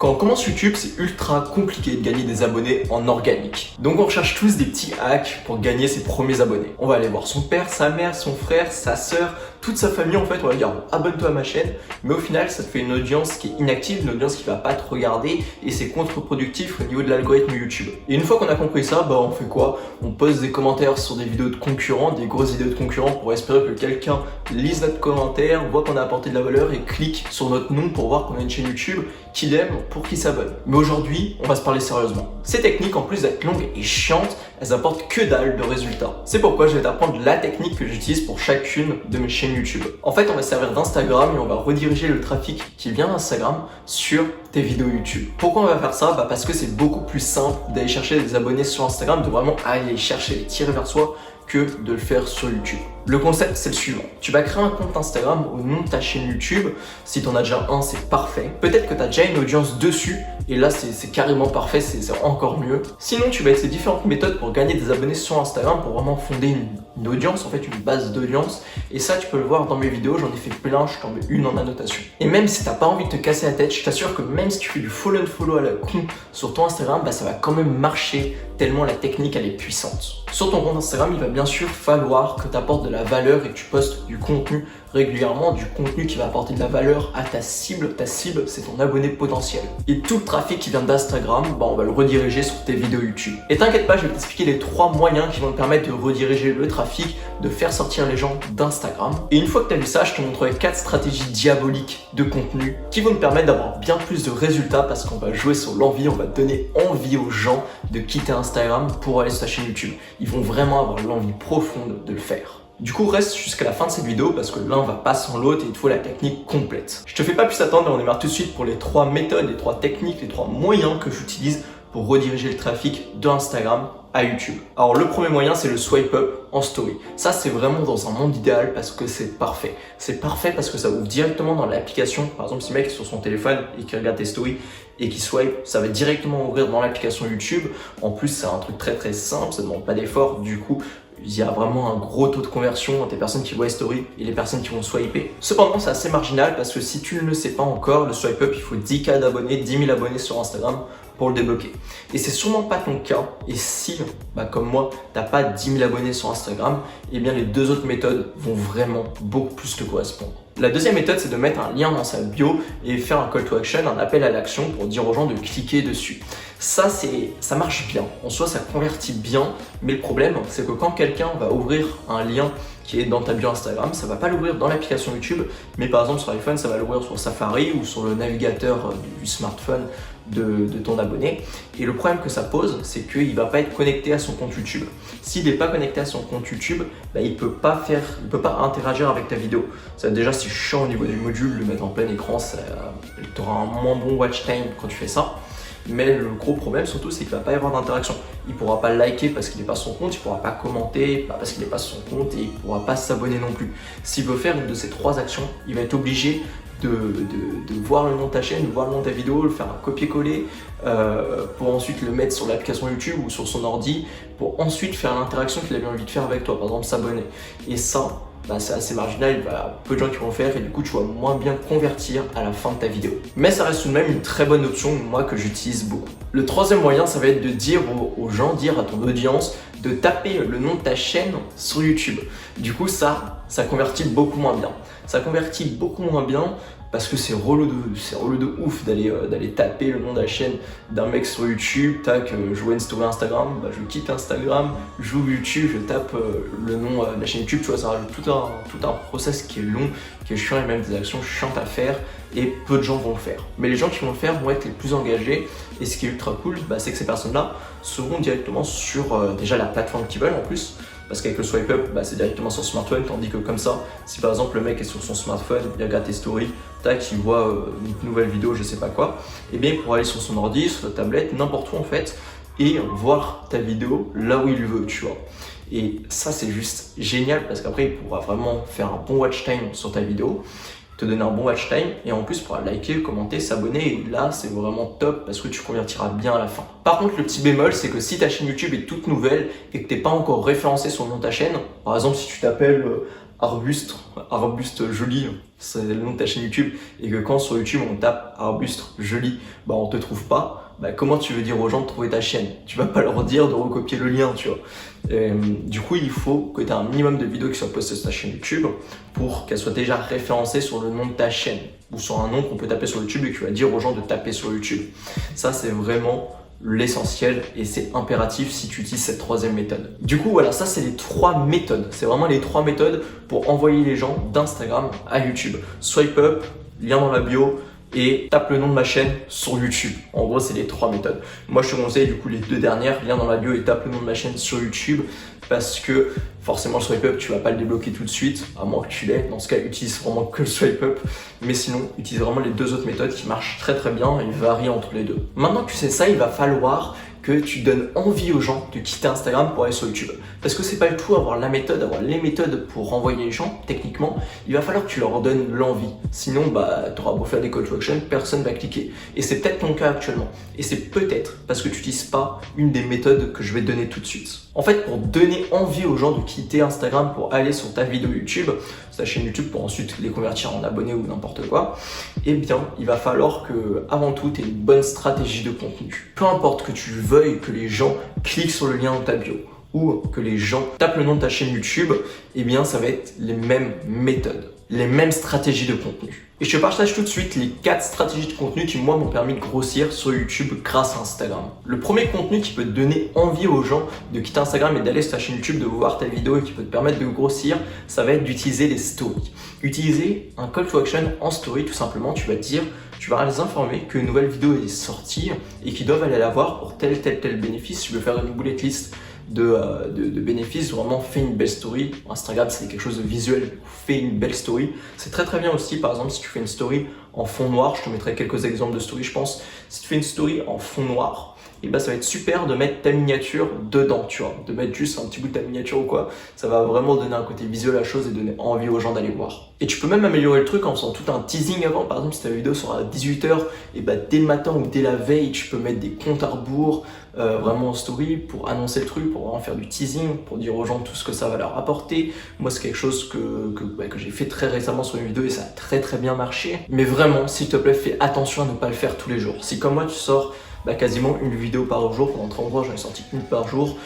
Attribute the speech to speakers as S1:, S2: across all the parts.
S1: Quand on commence YouTube, c'est ultra compliqué de gagner des abonnés en organique. Donc on recherche tous des petits hacks pour gagner ses premiers abonnés. On va aller voir son père, sa mère, son frère, sa sœur, toute sa famille en fait. On va dire abonne-toi à ma chaîne, mais au final ça te fait une audience qui est inactive, une audience qui va pas te regarder et c'est contre-productif au niveau de l'algorithme YouTube. Et une fois qu'on a compris ça, on fait quoi? On pose des commentaires sur des vidéos de concurrents, des grosses vidéos de concurrents pour espérer que quelqu'un lise notre commentaire, voit qu'on a apporté de la valeur et clique sur notre nom pour voir qu'on a une chaîne YouTube qu'il aime pour qu'il s'abonne. Mais aujourd'hui, on va se parler sérieusement. Ces techniques, en plus d'être longues et chiantes, elles apportent que dalle de résultats. C'est pourquoi je vais t'apprendre la technique que j'utilise pour chacune de mes chaînes YouTube. En fait, on va se servir d'Instagram et on va rediriger le trafic qui vient d'Instagram sur tes vidéos YouTube. Pourquoi on va faire ça? Parce que c'est beaucoup plus simple d'aller chercher des abonnés sur Instagram, de vraiment aller les chercher, les tirer vers soi, que de le faire sur YouTube. Le concept, c'est le suivant. Tu vas créer un compte Instagram au nom de ta chaîne YouTube. Si tu en as déjà un, c'est parfait. Peut-être que tu as déjà une audience dessus et là, c'est carrément parfait, c'est encore mieux. Sinon, tu vas essayer différentes méthodes pour gagner des abonnés sur Instagram, pour vraiment fonder une audience, en fait, une base d'audience. Et ça, tu peux le voir dans mes vidéos, j'en ai fait plein, je t'en mets une en annotation. Et même si t'as pas envie de te casser la tête, je t'assure que même si tu fais du follow and follow à la con sur ton Instagram, ça va quand même marcher tellement la technique, elle est puissante. Sur ton compte Instagram, il va bien sûr falloir que tu apportes de la valeur et que tu postes du contenu régulièrement, du contenu qui va apporter de la valeur à ta cible. Ta cible, c'est ton abonné potentiel. Et tout le trafic qui vient d'Instagram, on va le rediriger sur tes vidéos YouTube. Et t'inquiète pas, je vais t'expliquer les 3 moyens qui vont te permettre de rediriger le trafic, de faire sortir les gens d'Instagram. Et une fois que tu as vu ça, je te montrerai 4 stratégies diaboliques de contenu qui vont te permettre d'avoir bien plus de résultats parce qu'on va jouer sur l'envie, on va donner envie aux gens de quitter Instagram pour aller sur ta chaîne YouTube. Ils vont vraiment avoir l'envie profonde de le faire. Du coup, reste jusqu'à la fin de cette vidéo parce que l'un va pas sans l'autre et il te faut la technique complète. Je te fais pas plus attendre et on démarre tout de suite pour les 3 méthodes, les 3 techniques, les 3 moyens que j'utilise pour rediriger le trafic d'Instagram à YouTube. Alors le premier moyen, c'est le swipe up en story. Ça, c'est vraiment dans un monde idéal parce que c'est parfait. C'est parfait parce que ça ouvre directement dans l'application. Par exemple, si le mec est sur son téléphone et qu'il regarde tes stories et qu'il swipe, ça va directement ouvrir dans l'application YouTube. En plus, c'est un truc très simple, ça ne demande pas d'effort. Du coup, il y a vraiment un gros taux de conversion entre les personnes qui voient les stories et les personnes qui vont swiper. Cependant, c'est assez marginal parce que si tu ne le sais pas encore, le swipe up, il faut 10K d'abonnés, 10 000 abonnés sur Instagram pour le débloquer. Et c'est sûrement pas ton cas. Et si, comme moi, t'as pas 10 000 abonnés sur Instagram, eh bien les 2 autres méthodes vont vraiment beaucoup plus te correspondre. La deuxième méthode, c'est de mettre un lien dans sa bio et faire un call to action, un appel à l'action pour dire aux gens de cliquer dessus. Ça marche bien. En soi, ça convertit bien. Mais le problème, c'est que quand quelqu'un va ouvrir un lien qui est dans ta bio Instagram, ça va pas l'ouvrir dans l'application YouTube, mais par exemple sur iPhone, ça va l'ouvrir sur Safari ou sur le navigateur du smartphone de ton abonné. Et le problème que ça pose, c'est qu'il va pas être connecté à son compte YouTube. S'il n'est pas connecté à son compte YouTube, il peut pas interagir avec ta vidéo. Ça, déjà, c'est chiant au niveau du module, le mettre en plein écran, tu auras un moins bon watch time quand tu fais ça. Mais le gros problème surtout, c'est qu'il ne va pas y avoir d'interaction. Il ne pourra pas liker parce qu'il n'est pas sur son compte, il ne pourra pas commenter parce qu'il n'est pas sur son compte et il ne pourra pas s'abonner non plus. S'il veut faire une de ces 3 actions, il va être obligé de voir le nom de ta chaîne, de voir le nom de ta vidéo, le faire un copier-coller pour ensuite le mettre sur l'application YouTube ou sur son ordi pour ensuite faire l'interaction qu'il avait envie de faire avec toi, par exemple s'abonner. Et ça, c'est assez marginal, il y a peu de gens qui vont le faire et du coup tu vas moins bien convertir à la fin de ta vidéo. Mais ça reste tout de même une très bonne option, moi, que j'utilise beaucoup. Le troisième moyen, ça va être de dire aux gens, dire à ton audience de taper le nom de ta chaîne sur YouTube. Du coup ça convertit beaucoup moins bien. Ça convertit beaucoup moins bien parce que c'est relou de ouf d'aller taper le nom de la chaîne d'un mec sur YouTube, tac, je vois une story Instagram, je quitte Instagram, j'ouvre YouTube, je tape le nom de la chaîne YouTube, tu vois, ça rajoute tout un process qui est long, qui est chiant et même des actions chiantes à faire et peu de gens vont le faire. Mais les gens qui vont le faire vont être les plus engagés et ce qui est ultra cool, c'est que ces personnes-là seront directement sur déjà la plateforme qu'ils veulent en plus. Parce qu'avec le swipe up, c'est directement sur smartphone, tandis que comme ça, si par exemple le mec est sur son smartphone, il regarde tes stories, tac, il voit une nouvelle vidéo, je sais pas quoi, et bien il pourra aller sur son ordi, sur sa tablette, n'importe où en fait, et voir ta vidéo là où il veut, tu vois. Et ça, c'est juste génial parce qu'après, il pourra vraiment faire un bon watch time sur ta vidéo, te donner un bon watch time et en plus pourra liker, commenter, s'abonner et là c'est vraiment top parce que tu convertiras bien à la fin. Par contre, le petit bémol, c'est que si ta chaîne YouTube est toute nouvelle et que tu n'es pas encore référencé sur le nom de ta chaîne, par exemple si tu t'appelles arbuste joli, c'est le nom de ta chaîne YouTube, et que quand sur YouTube on tape arbuste joli, bah on te trouve pas, bah comment tu veux dire aux gens de trouver ta chaîne? Tu vas pas leur dire de recopier le lien, tu vois. Du coup, il faut que tu aies un minimum de vidéos qui soient postées sur ta chaîne YouTube pour qu'elles soient déjà référencées sur le nom de ta chaîne ou sur un nom qu'on peut taper sur YouTube et que tu vas dire aux gens de taper sur YouTube. Ça, c'est vraiment l'essentiel et c'est impératif si tu utilises cette troisième méthode. Du coup, voilà, ça c'est les 3 méthodes. C'est vraiment les 3 méthodes pour envoyer les gens d'Instagram à YouTube. Swipe up, lien dans la bio, et tape le nom de ma chaîne sur YouTube. En gros, c'est les 3 méthodes. Moi, je te conseille du coup les 2 dernières, lien dans la bio et tape le nom de ma chaîne sur YouTube, parce que forcément le swipe up, tu vas pas le débloquer tout de suite, à moins que tu l'aies. Dans ce cas, utilise vraiment que le swipe up. Mais sinon, utilise vraiment les 2 autres méthodes qui marchent très très bien et varient entre les 2. Maintenant que tu sais ça, il va falloir que tu donnes envie aux gens de quitter Instagram pour aller sur YouTube. Parce que c'est pas le tout avoir la méthode, avoir les méthodes pour renvoyer les gens, techniquement, il va falloir que tu leur donnes l'envie. Sinon, bah, tu auras beau faire des call to action, personne va cliquer. Et c'est peut-être ton cas actuellement. Et c'est peut-être parce que tu n'utilises pas une des méthodes que je vais te donner tout de suite. En fait, pour donner envie aux gens de quitter Instagram pour aller sur ta vidéo YouTube, ta chaîne YouTube pour ensuite les convertir en abonnés ou n'importe quoi, eh bien, il va falloir que, avant tout, tu aies une bonne stratégie de contenu. Peu importe que tu veuilles que les gens cliquent sur le lien dans ta bio ou que les gens tapent le nom de ta chaîne YouTube, eh bien, ça va être les mêmes méthodes, les mêmes stratégies de contenu. Et je te partage tout de suite les 4 stratégies de contenu qui, moi, m'ont permis de grossir sur YouTube grâce à Instagram. Le premier contenu qui peut te donner envie aux gens de quitter Instagram et d'aller sur ta chaîne YouTube, de voir ta vidéo et qui peut te permettre de grossir, ça va être d'utiliser les stories. Utiliser un call to action en story, tout simplement, tu vas les informer qu'une nouvelle vidéo est sortie et qu'ils doivent aller la voir pour tel bénéfice. Tu veux faire une bullet list de bénéfices, vraiment fais une belle story. Instagram, c'est quelque chose de visuel, fais une belle story. C'est très très bien aussi, par exemple, si tu fais une story en fond noir, je te mettrai quelques exemples de story, je pense. Si tu fais une story en fond noir, et bah ça va être super de mettre ta miniature dedans, tu vois, de mettre juste un petit bout de ta miniature ou quoi. Ça va vraiment donner un côté visuel à la chose et donner envie aux gens d'aller voir. Et tu peux même améliorer le truc en faisant tout un teasing avant. Par exemple, si ta vidéo sera à 18h, et bah dès le matin ou dès la veille, tu peux mettre des comptes à rebours vraiment en story pour annoncer le truc, pour vraiment faire du teasing, pour dire aux gens tout ce que ça va leur apporter. Moi, c'est quelque chose que j'ai fait très récemment sur une vidéo et ça a très très bien marché. Mais vraiment, s'il te plaît, fais attention à ne pas le faire tous les jours. Si comme moi, tu sors quasiment une vidéo par jour, pendant 30 jours, j'en ai sorti une par jour.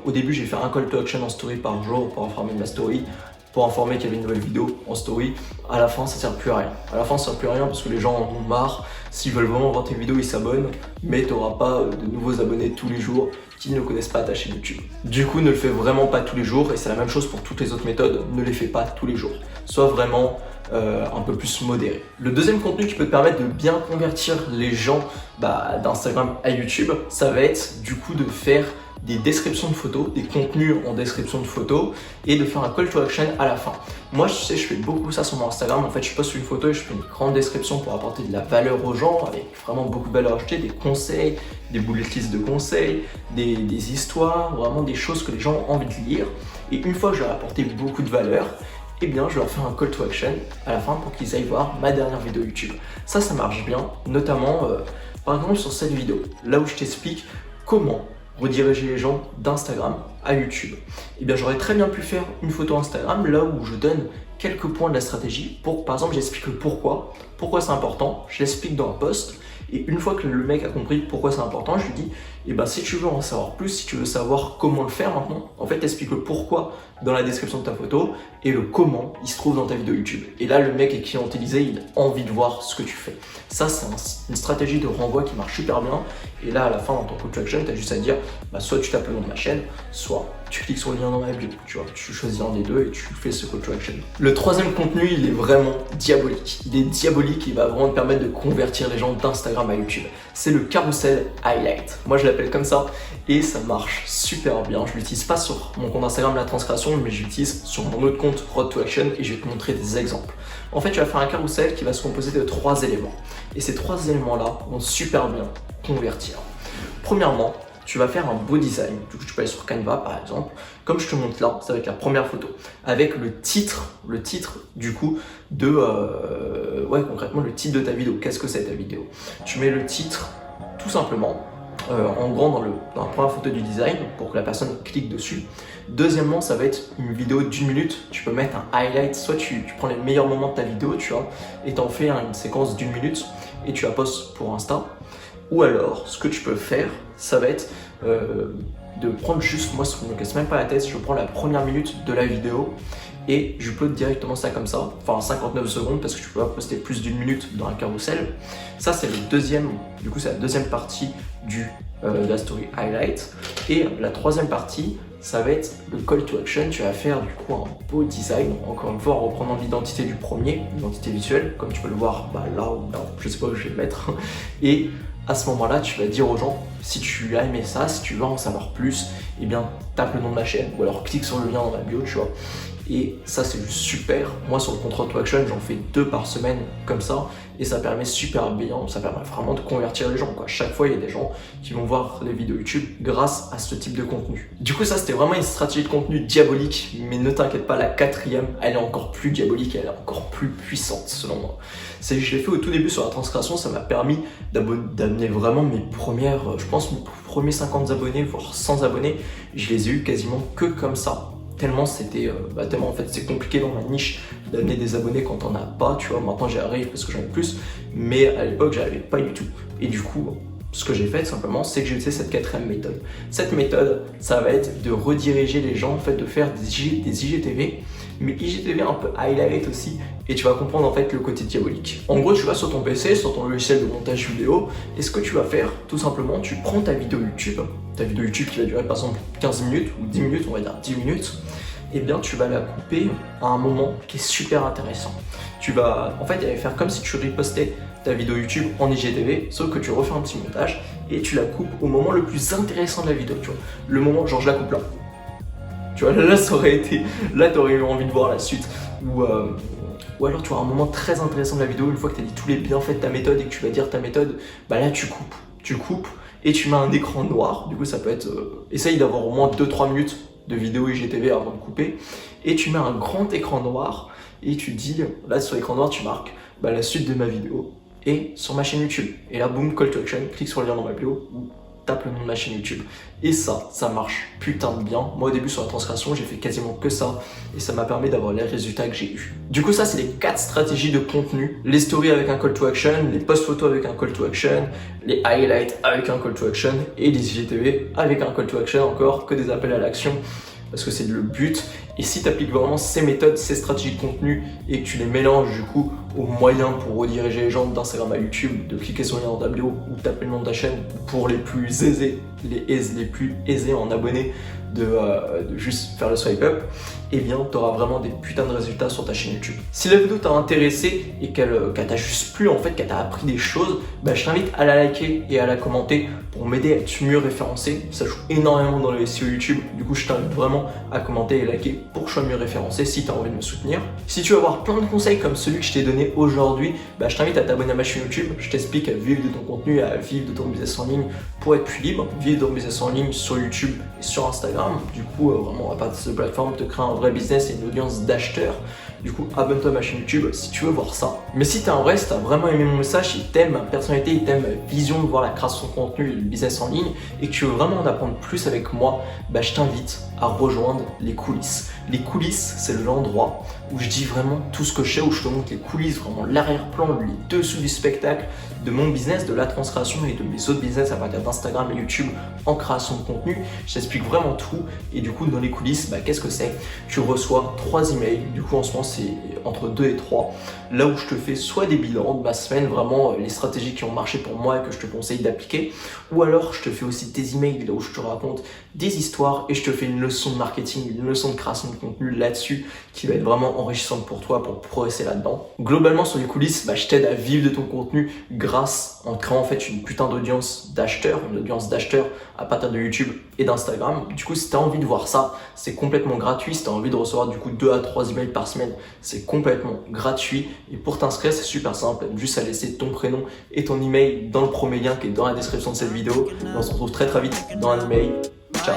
S1: Au début, j'ai fait un call to action en story par jour pour informer de ma story, pour informer qu'il y avait une nouvelle vidéo en story. À la fin, ça sert plus à rien. À la fin, ça sert plus à rien parce que les gens en ont marre. S'ils veulent vraiment voir tes vidéos, ils s'abonnent, mais tu n'auras pas de nouveaux abonnés tous les jours qui ne connaissent pas ta chaîne YouTube. Du coup, ne le fais vraiment pas tous les jours et c'est la même chose pour toutes les autres méthodes. Ne les fais pas tous les jours. Sois vraiment un peu plus modéré. Le deuxième contenu qui peut te permettre de bien convertir les gens d'Instagram à YouTube, ça va être du coup de faire des descriptions de photos, des contenus en description de photos et de faire un call to action à la fin. Moi, je fais beaucoup ça sur mon Instagram. En fait, je poste une photo et je fais une grande description pour apporter de la valeur aux gens avec vraiment beaucoup de valeur ajoutée, des conseils, des bullet lists de conseils, des histoires, vraiment des choses que les gens ont envie de lire. Et une fois que je leur ai apporté beaucoup de valeur, eh bien, je leur fais un call to action à la fin pour qu'ils aillent voir ma dernière vidéo YouTube. Ça marche bien, notamment par exemple sur cette vidéo, là où je t'explique comment rediriger les gens d'Instagram à YouTube. Eh bien, j'aurais très bien pu faire une photo Instagram là où je donne quelques points de la stratégie. Par exemple, j'explique le pourquoi c'est important, je l'explique dans un post. Et une fois que le mec a compris pourquoi c'est important, je lui dis, si tu veux en savoir plus, si tu veux savoir comment le faire maintenant, en fait, t'expliques le pourquoi dans la description de ta photo et le comment il se trouve dans ta vidéo YouTube. Et là, le mec est clientélisé, il a envie de voir ce que tu fais. Ça, c'est une stratégie de renvoi qui marche super bien. Et là, à la fin, dans ton call to action, tu as juste à dire, soit tu tapes le nom de ma chaîne, soit tu cliques sur le lien dans ma bio. Tu vois, tu choisis un des deux et tu fais ce call to action. Le troisième contenu, il est vraiment diabolique. Il est diabolique, il va vraiment te permettre de convertir les gens d'Instagram à YouTube. C'est le carousel highlight. Moi, je l'appelle comme ça et ça marche super bien. Je l'utilise pas sur mon compte Instagram La Transcréation, mais je l'utilise sur mon autre compte Road to Action et je vais te montrer des exemples. En fait, tu vas faire un carousel qui va se composer de 3 éléments. Et ces 3 éléments-là vont super bien convertir. Premièrement, tu vas faire un beau design. Du coup, tu peux aller sur Canva par exemple. Comme je te montre là, ça va être la première photo. Avec le titre du coup concrètement le titre de ta vidéo. Qu'est-ce que c'est ta vidéo? Tu mets le titre tout simplement en grand dans la première photo du design pour que la personne clique dessus. Deuxièmement, ça va être une vidéo d'1 minute. Tu peux mettre un highlight, soit tu prends les meilleurs moments de ta vidéo, tu vois, et t'en fais une séquence d'1 minute et tu la postes pour Insta. Ou alors, ce que tu peux faire, ça va être de prendre juste, moi, ce que je me casse même pas la tête, je prends la première minute de la vidéo et je upload directement ça comme ça, enfin 59 secondes parce que tu peux pas poster plus d'1 minute dans un carrousel. Ça, c'est le deuxième, du coup, c'est la deuxième partie de la story highlight. Et la troisième partie, ça va être le call to action. Tu vas faire du coup un beau design, encore une fois en reprenant l'identité du premier, l'identité visuelle, comme tu peux le voir là ou là, je sais pas où je vais le mettre. Et à ce moment-là, tu vas dire aux gens, si tu as aimé ça, si tu veux en savoir plus, eh bien tape le nom de ma chaîne ou alors clique sur le lien dans la bio, tu vois. Et ça, c'est juste super. Moi, sur le control to action, j'en fais 2 par semaine comme ça. Et ça permet super bien, ça permet vraiment de convertir les gens, quoi. Chaque fois, il y a des gens qui vont voir les vidéos YouTube grâce à ce type de contenu. Du coup, ça, c'était vraiment une stratégie de contenu diabolique. Mais ne t'inquiète pas, la quatrième, elle est encore plus diabolique, elle est encore plus puissante, selon moi. Je l'ai fait au tout début sur la transcréation, ça m'a permis d'amener vraiment mes premières, je pense, mes premiers 50 abonnés, voire 100 abonnés. Je les ai eu quasiment que comme ça. Tellement c'était tellement en fait c'est compliqué dans ma niche d'amener des abonnés quand on n'a pas, tu vois. Maintenant j'y arrive parce que j'en ai plus, mais à l'époque j'arrivais pas du tout. Et du coup, ce que j'ai fait simplement, c'est que j'ai utilisé cette quatrième méthode. Cette méthode, ça va être de rediriger les gens, en fait, de faire des IGTV, mais IGTV un peu highlight aussi, et tu vas comprendre en fait le côté diabolique. En gros, tu vas sur ton PC, sur ton logiciel de montage vidéo, et ce que tu vas faire, tout simplement, tu prends ta vidéo YouTube qui va durer par exemple 15 minutes ou 10 minutes, on va dire 10 minutes, et bien tu vas la couper à un moment qui est super intéressant. Tu vas en fait faire comme si tu repostais ta vidéo YouTube en IGTV, sauf que tu refais un petit montage et tu la coupes au moment le plus intéressant de la vidéo, tu vois. Le moment, genre je la coupe là. Tu vois, là ça aurait été, là t'aurais eu envie de voir la suite. Ou alors tu as un moment très intéressant de la vidéo, une fois que tu as dit tous les bienfaits de ta méthode et que tu vas dire ta méthode, bah là tu coupes et tu mets un écran noir. Du coup ça peut être, essaye d'avoir au moins 2-3 minutes de vidéo IGTV avant de couper, et tu mets un grand écran noir et tu dis, là sur l'écran noir tu marques la suite de ma vidéo et sur ma chaîne YouTube. Et là, boum, call to action, clique sur le lien dans ma bio ou tape le nom de ma chaîne YouTube. Et ça marche putain de bien. Moi, au début, sur la transcréation, j'ai fait quasiment que ça et ça m'a permis d'avoir les résultats que j'ai eu. Du coup, ça, c'est les 4 stratégies de contenu. Les stories avec un call to action, les posts photos avec un call to action, les highlights avec un call to action et les IGTV avec un call to action, encore que des appels à l'action, parce que c'est le but. Et si tu appliques vraiment ces méthodes, ces stratégies de contenu et que tu les mélanges du coup aux moyens pour rediriger les gens d'Instagram à YouTube, de cliquer sur le lien dans ta bio ou de taper le nom de ta chaîne pour les plus aisés, les plus aisés en abonnés, de juste faire le swipe up, et bien tu auras vraiment des putains de résultats sur ta chaîne YouTube. Si la vidéo t'a intéressé et qu'elle t'a juste plu, en fait, qu'elle t'a appris des choses, je t'invite à la liker et à la commenter pour m'aider à être mieux référencé. Ça joue énormément dans le SEO YouTube, du coup je t'invite vraiment à commenter et liker pour que je sois mieux référencé si tu as envie de me soutenir. Si tu veux avoir plein de conseils comme celui que je t'ai donné aujourd'hui, je t'invite à t'abonner à ma chaîne YouTube. Je t'explique à vivre de ton contenu, à vivre de ton business en ligne pour être plus libre, vivre de ton business en ligne sur YouTube et sur Instagram. Du coup, vraiment à partir de cette plateforme, te créer un vrai business et une audience d'acheteurs. Du coup, abonne-toi à ma chaîne YouTube si tu veux voir ça. Mais si t'es en vrai, si t'as vraiment aimé mon message, si t'aimes ma personnalité, si t'aimes ma vision de voir la création de contenu et le business en ligne, et que tu veux vraiment en apprendre plus avec moi, je t'invite à rejoindre les coulisses. Les coulisses, c'est l'endroit où je dis vraiment tout ce que je sais, où je te montre les coulisses, vraiment l'arrière-plan, les dessous du spectacle de mon business, de la transcréation et de mes autres business à partir d'Instagram et YouTube en création de contenu. Je t'explique vraiment tout. Et du coup, dans les coulisses, qu'est-ce que c'est? Tu reçois 3 emails. Du coup, en ce moment, c'est entre 2 et 3. Là où je te fais soit des bilans de ma semaine, vraiment les stratégies qui ont marché pour moi et que je te conseille d'appliquer, ou alors je te fais aussi des emails là où je te raconte des histoires et je te fais une leçon de marketing, une leçon de création de contenu là-dessus qui va être vraiment enrichissante pour toi pour progresser là-dedans. Globalement, sur les coulisses, je t'aide à vivre de ton contenu grâce en créant en fait une putain d'audience d'acheteurs, une audience d'acheteurs à partir de YouTube et d'Instagram. Du coup, si tu as envie de voir ça, c'est complètement gratuit. Si tu as envie de recevoir du coup 2 à 3 emails par semaine, c'est complètement gratuit. Et pour t'inscrire, c'est super simple, juste à laisser ton prénom et ton email dans le premier lien qui est dans la description de cette vidéo. Et on se retrouve très vite dans un email. Ciao.